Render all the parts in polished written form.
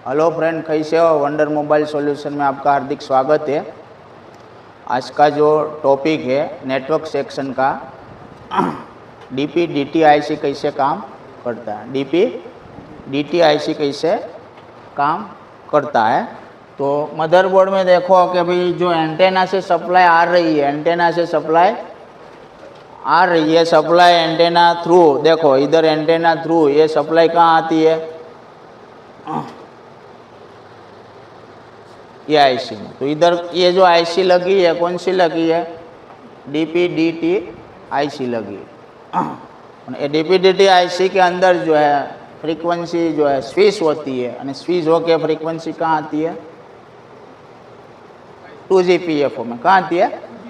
Hello friend, कैसे हो? Wonder mobile solution में आपका हार्दिक स्वागत है। आज का जो टॉपिक है नेटवर्क सेक्शन का, डीपी डीटी आईसी कैसे काम करता है। डीपी डीटी आईसी कैसे काम करता है। तो मदरबोर्ड में देखो कि भाई जो एंटेना से सप्लाई आ रही है, एंटेना से सप्लाई आ रही है, सप्लाई एंटेना थ्रू, देखो इधर एंटेना थ्रू ये सप्लाई कहाँ आती है, ये आईसी में। तो इधर ये जो आईसी लगी है, कौन सी लगी है? डीपी डीटी आईसी लगी है। डीपी डीटी आईसी के अंदर जो है फ्रीक्वेंसी जो है स्विच होती है, और स्विच होके फ्रीक्वेंसी कहाँ आती है? 2GPF में। कहाँ आती है?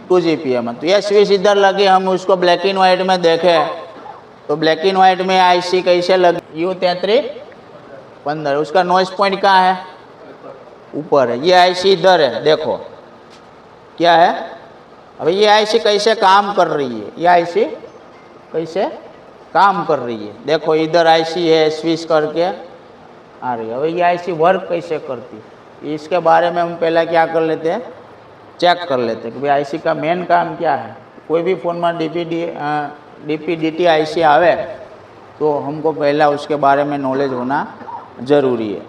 2GPF में। तो ये स्विच इधर लगी, हम उसको ब्लैक एंड व्हाइट में देखें तो ब्लैक एंड व्हाइट में आईसी कैसे लगी? U3315। उसका नॉइस पॉइंट कहाँ है? ऊपर है। ये आईसी इधर है, देखो क्या है। अभी ये आईसी कैसे काम कर रही है? ये आईसी कैसे काम कर रही है? देखो इधर आईसी है, स्विच करके आ रही है। अभी ये आईसी वर्क कैसे करती है, इसके बारे में हम पहले क्या कर लेते हैं, चेक कर लेते हैं कि भाई आईसी का मेन काम क्या है। कोई भी फ़ोन में डीपी डीटी आईसी आवे तो हमको पहला उसके बारे में नॉलेज होना ज़रूरी है।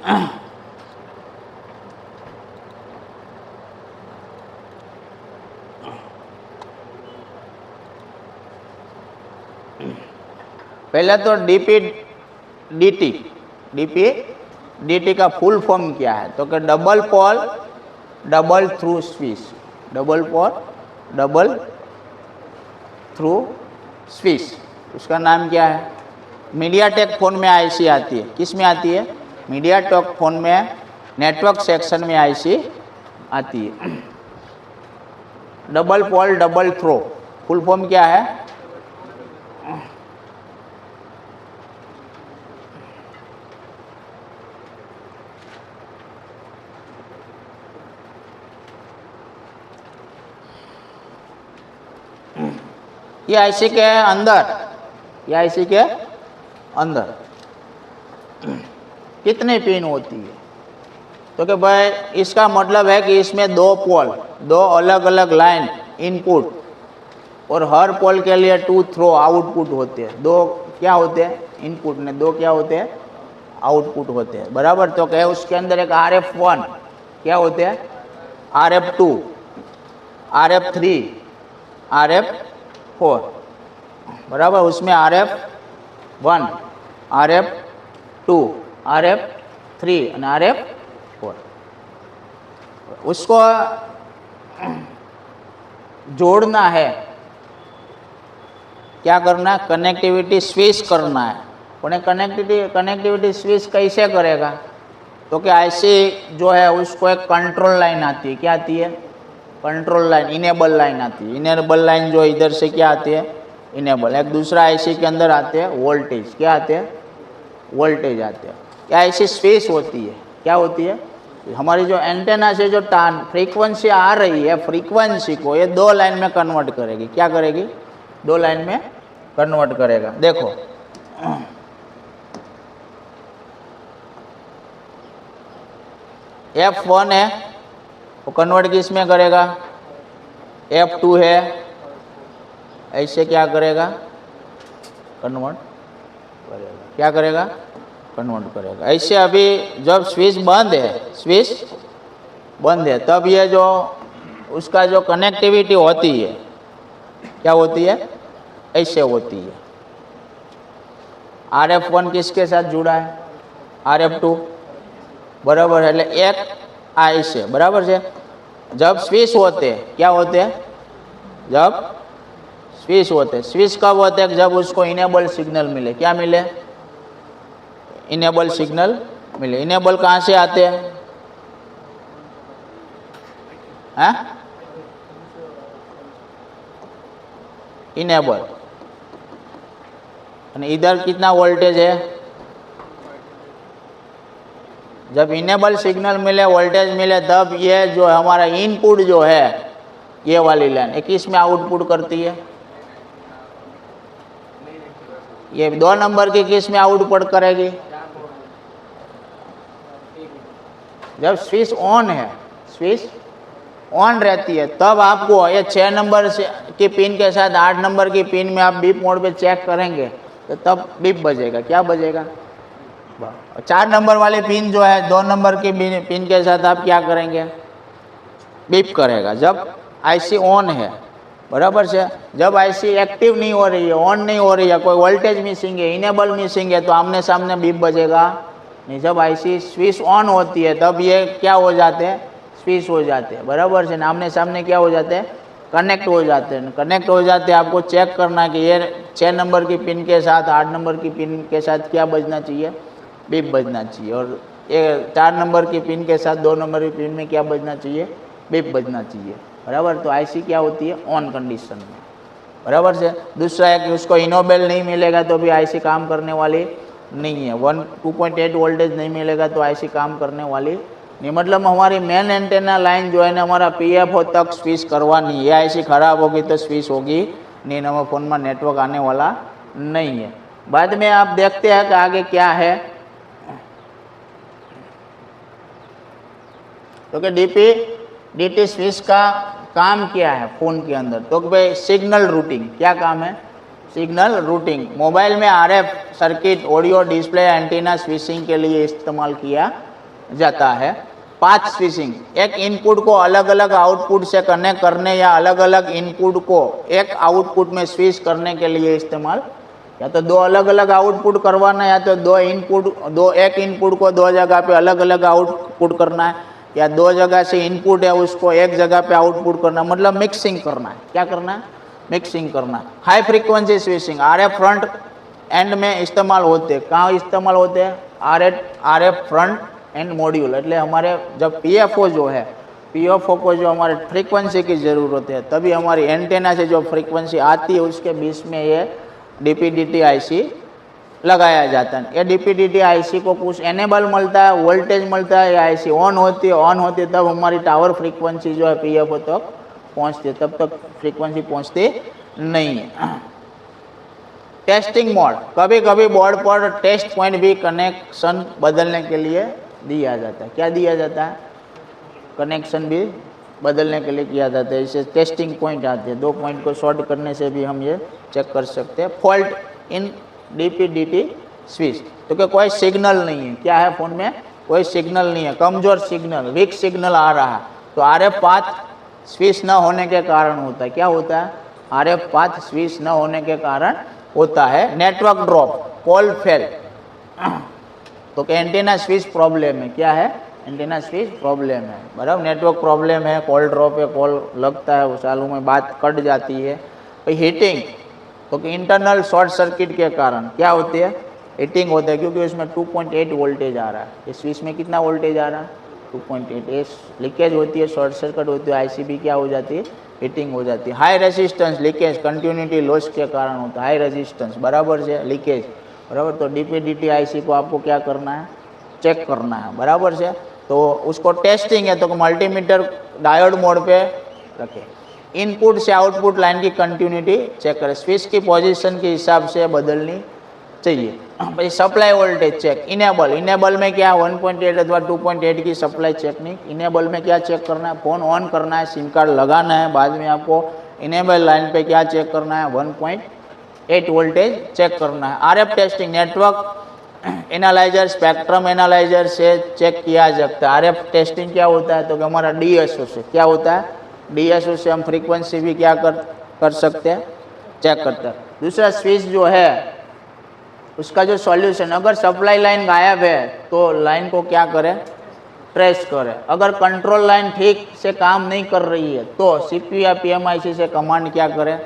पहले तो डीपी डीटी का फुल फॉर्म क्या है? तो कि double pole double throw switch. Double pole double throw switch, उसका नाम क्या है? मीडियाटेक फ़ोन में आईसी आती है। किस में आती है? मीडियाटेक फ़ोन में नेटवर्क सेक्शन में आईसी आती है। Double pole double throw full form क्या है? ये आईसी के अंदर, ये आईसी के अंदर कितनी पिन होती है? तो कि भाई इसका मतलब है कि इसमें दो पोल, दो अलग अलग लाइन इनपुट, और हर पोल के लिए 2 थ्रो आउटपुट होते हैं। दो क्या होते हैं? इनपुट ने दो क्या होते हैं? आउटपुट होते हैं, बराबर। तो क्या उसके अंदर एक RF1 क्या होते हैं? RF2, RF3, RF4, बराबर। उसमें RF1, RF2, RF3 और RF4। उसको जोड़ना है, क्या करना है? कनेक्टिविटी स्विच करना है। उन्हें कनेक्टिविटी स्विच कैसे करेगा? तो कि आईसी जो है उसको एक कंट्रोल लाइन आती है। क्या आती है? कंट्रोल लाइन, इनेबल लाइन आती है। इनेबल लाइन जो इधर से क्या आती है? इनेबल। एक दूसरा आईसी के अंदर आते हैं वोल्टेज। क्या आते हैं? वोल्टेज आते हैं। क्या आईसी स्विच होती है? क्या होती है? हमारी जो एंटेना से जो फ्रीक्वेंसी आ रही है, फ्रीक्वेंसी को ये दो लाइन में कन्वर्ट करेगी। क्या करेगी? दो लाइन में कन्वर्ट करेगा। देखो F1 है, वो कन्वर्ट किस में करेगा? F2 है, ऐसे क्या करेगा? कन्वर्ट करेगा। क्या करेगा? कन्वर्ट करेगा। ऐसे अभी जब स्विच बंद है, स्विच बंद है, तब ये जो उसका जो कनेक्टिविटी होती है क्या होती है? ऐसे होती है। RF1 किसके साथ जुड़ा है? RF2, बराबर है। एक आई से, बराबर है। जब स्विच होते हैं, क्या होते हैं? जब स्विच होते हैं, स्विच कब होते हैं? जब उसको इनेबल सिग्नल मिले। क्या मिले? इनेबल सिग्नल मिले। इनेबल कहाँ से आते हैं? हैं? इनेबल। इधर कितना वोल्टेज है? जब इनेबल सिग्नल मिले, वोल्टेज मिले, तब ये जो हमारा इनपुट जो है, ये वाली लाइन एक किस में आउटपुट करती है? ये 2 नंबर की किस में आउटपुट करेगी? जब स्विच ऑन है, स्विच ऑन रहती है, तब आपको ये 6 नंबर से की पिन के साथ 8 नंबर की पिन में आप बीप मोड पे चेक करेंगे तो तब बीप बजेगा। क्या बजेगा? 4 नंबर वाली पिन जो है 2 नंबर की पिन के साथ आप क्या करेंगे? बीप करेगा जब आईसी ऑन है, बराबर से। जब आईसी एक्टिव नहीं हो रही है, ऑन नहीं हो रही है, कोई वोल्टेज मिसिंग है, इनेबल मिसिंग है, तो आमने सामने बीप बजेगा नहीं। जब आईसी स्विच ऑन होती है तब ये क्या हो जाते हैं? स्विच हो जाते हैं, बराबर से। आमने सामने क्या हो जाते हैं? कनेक्ट हो जाते हैं। कनेक्ट हो जाते हैं, आपको चेक करना है कि ये 6 नंबर की पिन के साथ 8 नंबर की पिन के साथ क्या बजना चाहिए? बीप बजना चाहिए। और ये 4 नंबर की पिन के साथ 2 नंबर की पिन में क्या बजना चाहिए? बीप बजना चाहिए, बराबर। तो आईसी क्या होती है? ऑन कंडीशन में, बराबर से। दूसरा है कि उसको इनेबल नहीं मिलेगा तो भी आईसी काम करने वाली नहीं है। 2.8 वोल्टेज नहीं मिलेगा तो आईसी काम करने वाली नहीं। मतलब हमारी मेन एंटेना लाइन जो है ना, हमारा पीएफओ तक स्विच करवानी है। आईसी खराब होगी तो स्विच होगी नहीं, हमारे फ़ोन में नेटवर्क आने वाला नहीं है। बाद में आप देखते हैं कि आगे क्या है, तो कि डीटी स्विच का काम क्या है फ़ोन के अंदर? तो भाई सिग्नल रूटिंग। क्या काम है? Signal routing. मोबाइल में RF circuit, audio display, antenna switching के लिए इस्तेमाल किया जाता है। पाथ स्विचिंग, एक इनपुट को अलग अलग आउटपुट से कनेक्ट करने या अलग अलग इनपुट को एक आउटपुट में स्विच करने के लिए इस्तेमाल। या तो 2 अलग अलग आउटपुट करवाना है, या तो एक इनपुट को 2 जगह पे अलग अलग आउटपुट करना है, या 2 जगह से इनपुट है उसको एक जगह पे आउटपुट करना, मतलब मिक्सिंग करना है। क्या करना है? मिक्सिंग करना है। High frequency switching, RF front end में इस्तेमाल होते हैं। कहाँ इस्तेमाल होते हैं? RF front end module. એટલે हमारे जब पीएफओ जो है, पीएफओ को जो हमारे फ्रीक्वेंसी की ज़रूरत है, तभी हमारी एंटेना से जो फ्रीक्वेंसी आती है उसके बीच में ये डीपीडीटी आईसी लगाया जाता है। ये डीपीडीटी आईसी को कुछ एनेबल मिलता है, वोल्टेज मिलता है, ये आईसी ऑन होती है तब हमारी टावर फ्रीक्वेंसी जो है पीएफओ तक पहुंचती है, तब तक फ्रीक्वेंसी पहुंचती नहीं है। टेस्टिंग मोड, कभी कभी बोर्ड पर टेस्ट पॉइंट भी कनेक्शन बदलने के लिए दिया जाता है। क्या दिया जाता है? कनेक्शन भी बदलने के लिए किया जाता है। इसे टेस्टिंग पॉइंट आते हैं। 2 पॉइंट को शॉर्ट करने से भी हम ये चेक कर सकते हैं। फॉल्ट इन डीपीडीटी स्विच, तो क्या कोई सिग्नल नहीं है? क्या है फ़ोन में? कोई सिग्नल नहीं है, कमज़ोर सिग्नल, वीक सिग्नल आ रहा है, तो आरएफ पाथ स्विच न होने के कारण होता है। क्या होता है? आरएफ पाथ स्विच न होने के कारण होता है नेटवर्क ड्रॉप, कॉल फेल। तो क्या एंटीना स्विच प्रॉब्लम है? क्या है? एंटीना स्विच प्रॉब्लम है, बराबर। नेटवर्क प्रॉब्लम है, कॉल ड्रॉप है, कॉल लगता है, उस चालू में बात कट जाती है। तो हीटिंग, तो कि इंटरनल शॉर्ट सर्किट के कारण क्या होती है? हीटिंग होता है, क्योंकि उसमें 2.8 वोल्टेज आ रहा है। इस स्विच में कितना वोल्टेज आ रहा है? 2.8। लीकेज होती है, शॉर्ट सर्किट होती है, आईसी भी क्या हो जाती है? हीटिंग हो जाती है। High resistance leakage, continuity loss के कारण होता है हाई रेजिस्टेंस, बराबर से, लीकेज, बराबर। तो डीपीडीटी आईसी को आपको क्या करना है? चेक करना है, बराबर से। तो उसको टेस्टिंग है तो मल्टीमीटर डायोड मोड पे रखें। इनपुट से आउटपुट लाइन की कंटिन्यूटी चेक करें, स्विच की पोजीशन के हिसाब से बदलनी चाहिए। भाई सप्लाई वोल्टेज चेक, इनेबल में क्या 1.8 अथवा 2.8 की सप्लाई चेक नहीं। इनेबल में क्या चेक करना है? फ़ोन ऑन करना है, सिम कार्ड लगाना है, बाद में आपको इनेबल लाइन पे क्या चेक करना है? 1.8 वोल्टेज चेक करना है। RF testing, network analyser, spectrum analyser से चेक किया जाता है। आरएफ टेस्टिंग क्या होता है? तो कि हमारा डीएसओ से क्या होता है? डीएसओ से हम फ्रीक्वेंसी भी क्या कर सकते हैं? चेक करते हैं। दूसरा स्विच जो है उसका जो सॉल्यूशन, अगर सप्लाई लाइन गायब है तो लाइन को क्या करें? ट्रेस करें। अगर कंट्रोल लाइन ठीक से काम नहीं कर रही है तो सीपीयू या पीएमआईसी से कमांड क्या करें?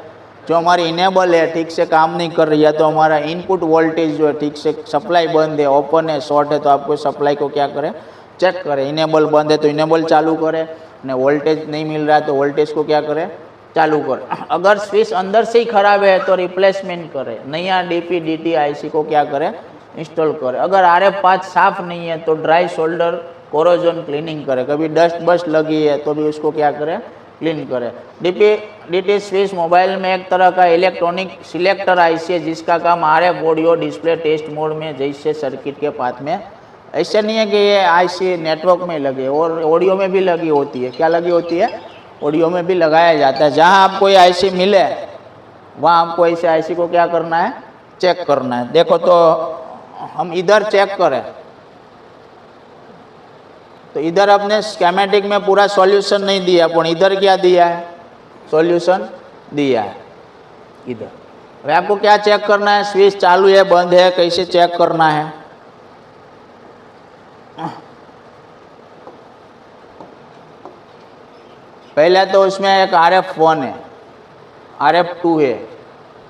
जो हमारी इनेबल है ठीक से काम नहीं कर रही है, तो हमारा इनपुट वोल्टेज जो है ठीक से, सप्लाई बंद है, ओपन है, शॉर्ट है, तो आपको सप्लाई को क्या करें? चेक करें। इनेबल बंद है तो इनेबल चालू करें, ने वोल्टेज नहीं मिल रहा है तो वोल्टेज को क्या करें? चालू करें। अगर स्विच अंदर से ही खराब है तो रिप्लेसमेंट करें, नया डीपीडीटी आईसी को क्या करें? इंस्टॉल करें। अगर आरएफ पाथ साफ नहीं है तो ड्राई सोल्डर कोरोजन क्लीनिंग करें। कभी डस्ट बस्ट लगी है तो भी उसको क्या करें? क्लीन करें। डीपीडीटी स्विच मोबाइल में एक तरह का इलेक्ट्रॉनिक सिलेक्टर आईसी है जिसका काम RF audio display test mode में जैसे सर्किट के पाथ में ऐसे नहीं है कि ये आईसी नेटवर्क में लगे, और ऑडियो में भी लगी होती है। क्या लगी होती है? ऑडियो में भी लगाया जाता है। जहाँ आपको ये आईसी मिले वहाँ आपको ऐसे आईसी को क्या करना है? चेक करना है। देखो तो हम इधर चेक करें तो इधर अपने स्केमेटिक में पूरा सॉल्यूशन नहीं दिया, पर इधर क्या दिया है? सॉल्यूशन दिया है इधर। अब आपको क्या चेक करना है? स्विच चालू है बंद है, कैसे चेक करना है? पहले तो उसमें एक RF1 है, RF2 है,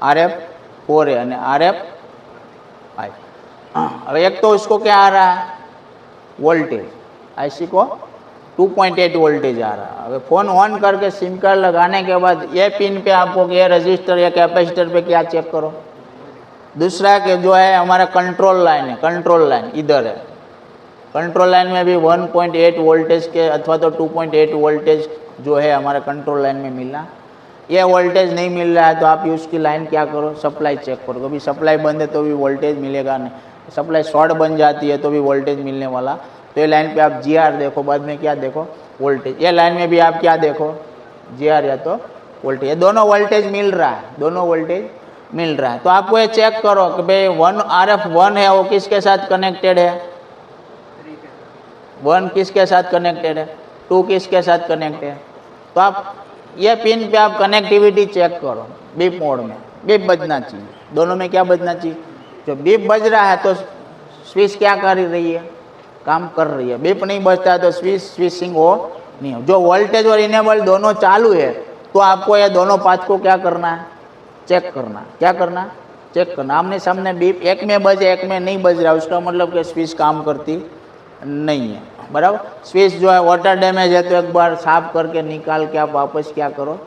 RF4 है और RF5। अब एक तो उसको क्या आ रहा है? वोल्टेज। आईसी को 2.8 वोल्टेज आ रहा है। अब फोन ऑन करके सिम कार्ड लगाने के बाद ये पिन पे आपको ये रजिस्टर या कैपेसिटर पे क्या चेक करो? दूसरा के जो है हमारा कंट्रोल लाइन है, कंट्रोल लाइन इधर है। कंट्रोल लाइन में भी 1.8 वोल्टेज के अथवा तो 2.8 वोल्टेज जो है हमारा कंट्रोल लाइन में मिलना। ये वोल्टेज नहीं मिल रहा है तो आप उसकी लाइन क्या करो? सप्लाई चेक करो। कभी सप्लाई बंद है तो भी वोल्टेज मिलेगा नहीं, सप्लाई शॉर्ट बन जाती है तो भी वोल्टेज मिलने वाला। तो ये लाइन पे आप GR देखो, बाद में क्या देखो? वोल्टेज। ये लाइन में भी आप क्या देखो? GR या तो वोल्टेज। ये दोनों वोल्टेज मिल रहा है, दोनों वोल्टेज मिल रहा है। तो आपको ये चेक करो कि भाई RF1 है वो किसके साथ कनेक्टेड है? 1 किसके साथ कनेक्टेड है? 2 किसके साथ कनेक्टेड है? तो आप ये पिन पे आप कनेक्टिविटी चेक करो। बीप मोड में बीप बजना चाहिए, दोनों में क्या बजना चाहिए? जो बीप बज रहा है तो स्विच क्या कर रही है? काम कर रही है। बीप नहीं बजता है तो स्विचिंग हो नहीं हो। जो वोल्टेज और इनेबल दोनों चालू है तो आपको ये दोनों पाथ को क्या करना है? चेक करना। क्या करना? चेक करना। आमने सामने बीप एक में बजे एक में नहीं बज रहा, उसका मतलब कि स्विच काम करती नहीं है। बराबर। स्विच जो है वाटर डैमेज है तो एक बार साफ करके निकाल के आप वापस क्या करो?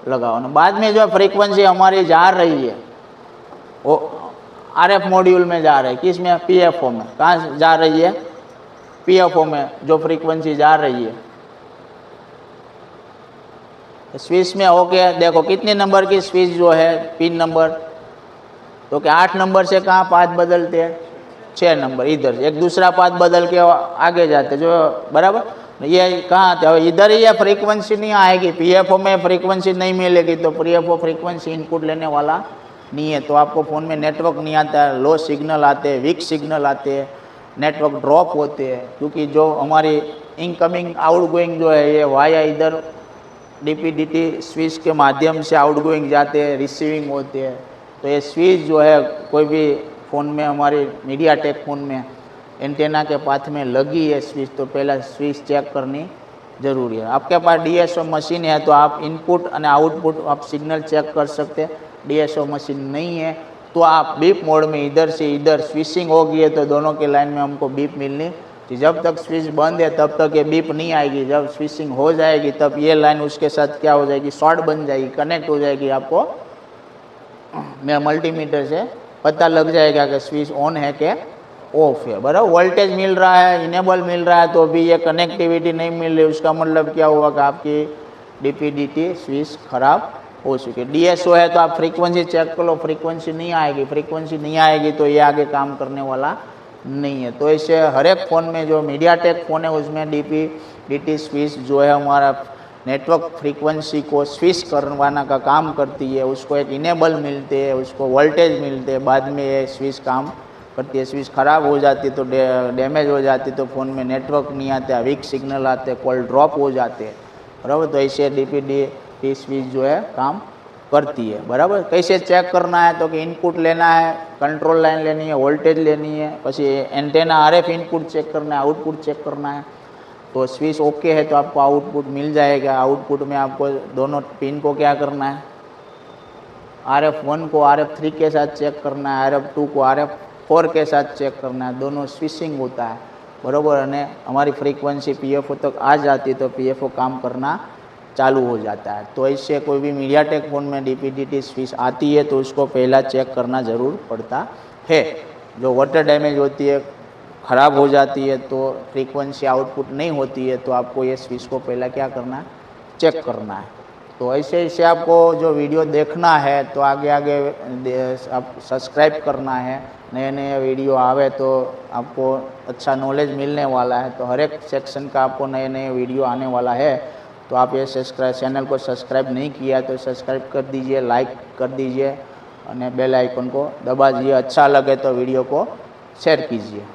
लगाओ ना। बाद में जो फ्रीक्वेंसी हमारी जा रही है वो RF मॉड्यूल में जा रही है। किस में? PFO में। कहाँ जा रही है? PFO में जो फ्रीक्वेंसी जा रही है स्विच में। ओके, देखो कितने नंबर की स्विच जो है पिन नंबर, तो क्या 8 नंबर से कहाँ पाथ बदलते हैं? 6 नंबर इधर एक दूसरा पाथ बदल के आगे जाते जो। बराबर। ये कहाँ थे? इधर ही ये फ्रीक्वेंसी नहीं आएगी। PFO में फ्रीक्वेंसी नहीं मिलेगी तो PFO फ्रीक्वेंसी इनपुट लेने वाला नहीं है। तो आपको फ़ोन में नेटवर्क नहीं आता है, लो सिग्नल आते हैं, वीक सिग्नल आते हैं, नेटवर्क ड्रॉप होते हैं। क्योंकि जो हमारी इनकमिंग आउटगोइंग जो है ये वाया इधर DP/DT स्विच के माध्यम से आउटगोइंग जाते हैं, रिसीविंग होते हैं। तो ये स्विच जो है कोई भी फ़ोन में, हमारे मीडियाटेक फ़ोन में एंटेना के पाथ में लगी है स्विच, तो पहला स्विच चेक करनी ज़रूरी है। आपके पास DSO मशीन है तो आप इनपुट और आउटपुट आप सिग्नल चेक कर सकते हैं। DSO मशीन नहीं है तो आप बीप मोड में इधर से इधर स्विचिंग होगी है तो दोनों के लाइन में हमको बीप मिलनी। जब तक स्विच बंद है तब तक ये बीप नहीं आएगी। जब स्विचिंग हो जाएगी तब ये लाइन उसके साथ क्या हो जाएगी? शॉर्ट बन जाएगी, कनेक्ट हो जाएगी। आपको मल्टीमीटर से पता लग जाएगा कि स्विच ऑन है कि ऑफ है। बराबर। वोल्टेज मिल रहा है, इनेबल मिल रहा है तो भी ये कनेक्टिविटी नहीं मिल रही, उसका मतलब क्या हुआ कि आपकी DP/DT स्विच खराब हो चुकी है। DSO है तो आप फ्रीक्वेंसी चेक कर लो, फ्रीक्वेंसी नहीं आएगी। फ्रीक्वेंसी नहीं आएगी तो ये आगे काम करने वाला नहीं है। तो ऐसे हर एक फ़ोन में जो मीडियाटेक फ़ोन है उसमें DP/DT स्विच जो है हमारा नेटवर्क फ्रीक्वेंसी को स्विच करवाना का काम करती है। उसको एक इनेबल मिलते हैं, उसको वोल्टेज मिलते हैं, बाद में ये स्विच काम करती है। स्विच ख़राब हो जाती है तो डैमेज हो जाती है तो फ़ोन में नेटवर्क नहीं आते, वीक सिग्नल आते हैं, कॉल ड्रॉप हो जाते हैं। बराबर। तो ऐसे DP/DT स्विच जो है काम करती है। बराबर। कैसे चेक करना है? तो कि इनपुट लेना है, कंट्रोल लाइन लेनी है, वोल्टेज लेनी है, પછી एंटेना RF इनपुट चेक करना है, आउटपुट चेक करना है। तो स्विच ओके है तो आपको आउटपुट मिल जाएगा। आउटपुट में आपको दोनों पिन को क्या करना है? RF1 को RF3 के साथ चेक करना है, RF2 को RF4 के साथ चेक करना है। दोनों स्विचिंग होता है। बराबर। અને हमारी फ्रीक्वेंसी PFO तक आ जाती है तो PFO काम करना चालू हो जाता है। तो इससे कोई भी मीडियाटेक फ़ोन में DP/DT स्विच आती है तो उसको पहला चेक करना ज़रूर पड़ता है। जो वाटर डैमेज होती है, ख़राब हो जाती है तो फ्रीक्वेंसी आउटपुट नहीं होती है तो आपको ये स्विच को पहला क्या करना है? चेक करना है। तो ऐसे ऐसे आपको जो वीडियो देखना है तो आगे आगे आप सब्सक्राइब करना है। नए नए वीडियो आवे तो आपको अच्छा नॉलेज मिलने वाला है। तो हर एक सेक्शन का आपको नए नए वीडियो आने वाला है। तो आप ये चैनल को सब्सक्राइब नहीं किया तो सब्सक्राइब कर दीजिए, लाइक कर दीजिए और बेल आइकन को दबा दीजिए। अच्छा लगे तो वीडियो को शेयर कीजिए।